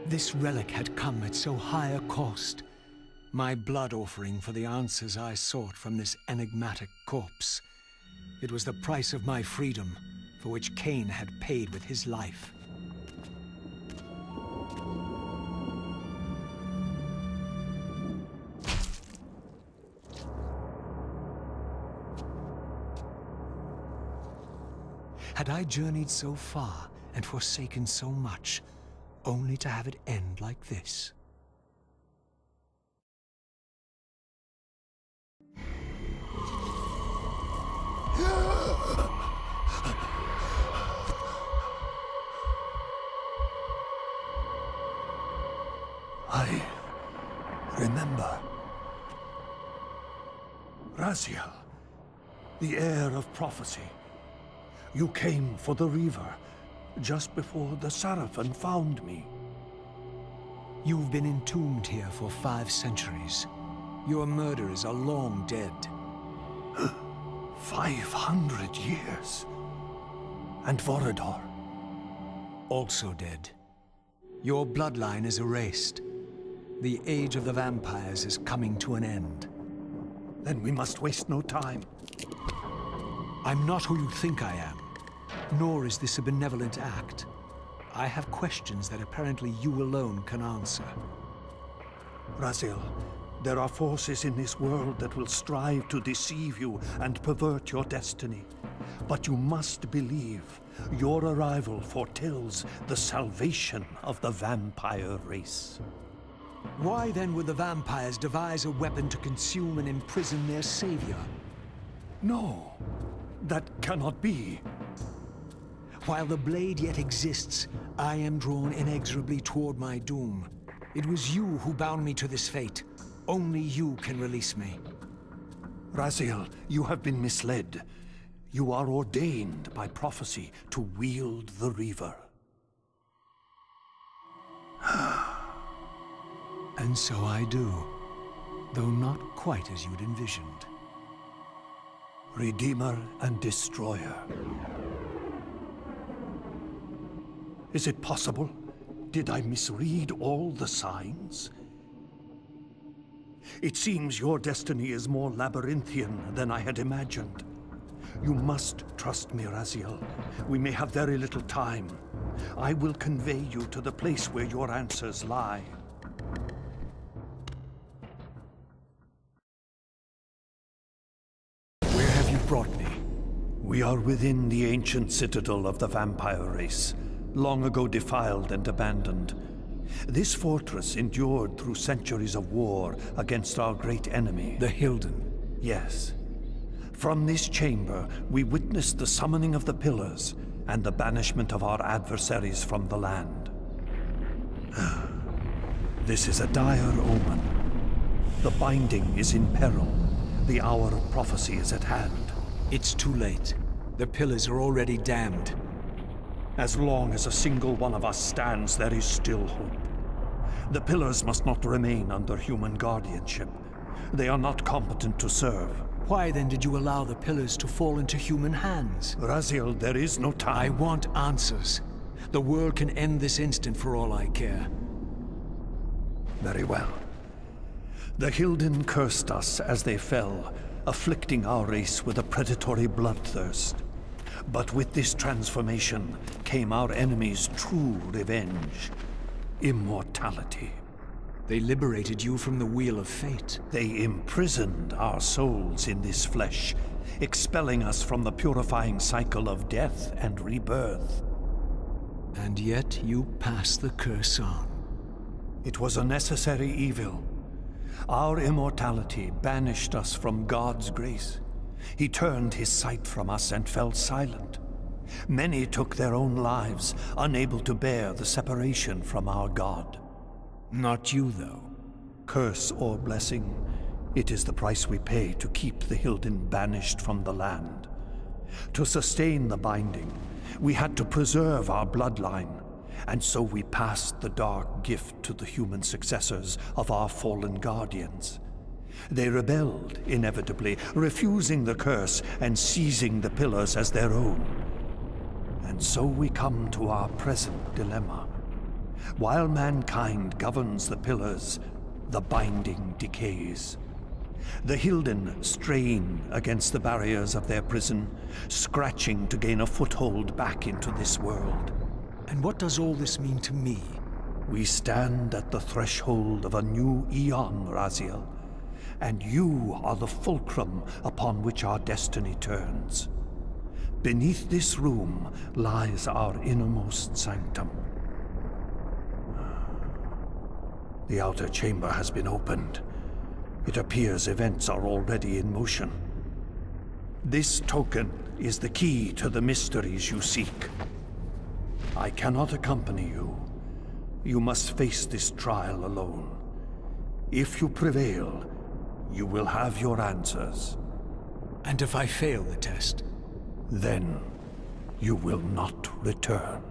This relic had come at so high a cost. My blood offering for the answers I sought from this enigmatic corpse. It was the price of my freedom, for which Kain had paid with his life. Had I journeyed so far and forsaken so much, only to have it end like this? I remember. Raziel, the heir of prophecy. You came for the Reaver, just before the Seraphim found me. You've been entombed here for 5 centuries. Your murderers are long dead. 500 years. And Vorador? Also dead. Your bloodline is erased. The age of the vampires is coming to an end. Then we must waste no time. I'm not who you think I am, nor is this a benevolent act. I have questions that apparently you alone can answer. Raziel, there are forces in this world that will strive to deceive you and pervert your destiny. But you must believe your arrival foretells the salvation of the vampire race. Why then would the vampires devise a weapon to consume and imprison their savior? No, that cannot be. While the blade yet exists, I am drawn inexorably toward my doom. It was you who bound me to this fate. Only you can release me. Raziel, you have been misled. You are ordained by prophecy to wield the Reaver. And so I do, though not quite as you'd envisioned. Redeemer and Destroyer. Is it possible? Did I misread all the signs? It seems your destiny is more labyrinthian than I had imagined. You must trust me, Raziel. We may have very little time. I will convey you to the place where your answers lie. Where have you brought me? We are within the ancient citadel of the vampire race, long ago defiled and abandoned. This fortress endured through centuries of war against our great enemy. The Hilden. Yes. From this chamber, we witnessed the summoning of the Pillars and the banishment of our adversaries from the land. This is a dire omen. The Binding is in peril. The hour of prophecy is at hand. It's too late. The Pillars are already damned. As long as a single one of us stands, there is still hope. The Pillars must not remain under human guardianship. They are not competent to serve. Why then did you allow the Pillars to fall into human hands? Raziel, there is no time. I want answers. The world can end this instant for all I care. Very well. The Hilden cursed us as they fell, afflicting our race with a predatory bloodthirst. But with this transformation came our enemy's true revenge. Immortality. They liberated you from the Wheel of Fate. They imprisoned our souls in this flesh, expelling us from the purifying cycle of death and rebirth. And yet you passed the curse on. It was a necessary evil. Our immortality banished us from God's grace. He turned his sight from us and fell silent. Many took their own lives, unable to bear the separation from our God. Not you, though. Curse or blessing, it is the price we pay to keep the Hilden banished from the land. To sustain the Binding, we had to preserve our bloodline, and so we passed the dark gift to the human successors of our fallen guardians. They rebelled, inevitably, refusing the curse and seizing the Pillars as their own. And so we come to our present dilemma. While mankind governs the Pillars, the Binding decays. The Hilden strain against the barriers of their prison, scratching to gain a foothold back into this world. And what does all this mean to me? We stand at the threshold of a new eon, Raziel, and you are the fulcrum upon which our destiny turns. Beneath this room lies our innermost sanctum. The outer chamber has been opened. It appears events are already in motion. This token is the key to the mysteries you seek. I cannot accompany you. You must face this trial alone. If you prevail, you will have your answers. And if I fail the test? Then you will not return.